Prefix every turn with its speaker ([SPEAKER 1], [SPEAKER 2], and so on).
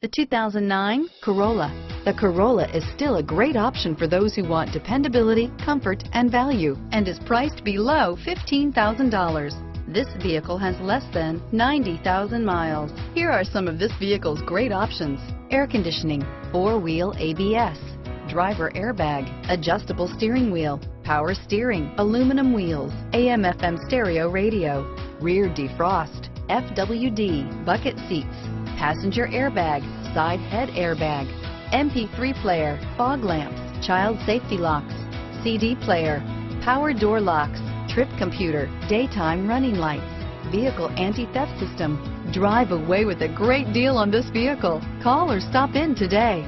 [SPEAKER 1] The 2009 Corolla. The Corolla is still a great option for those who want dependability, comfort, and value, and is priced below $15,000. This vehicle has less than 90,000 miles. Here are some of this vehicle's great options: air conditioning, four-wheel ABS, driver airbag, adjustable steering wheel, power steering, aluminum wheels, AM/FM stereo radio, rear defrost, FWD, bucket seats, passenger airbag, side head airbag, MP3 player, fog lamps, child safety locks, CD player, power door locks, trip computer, daytime running lights, vehicle anti-theft system. Drive away with a great deal on this vehicle. Call or stop in today.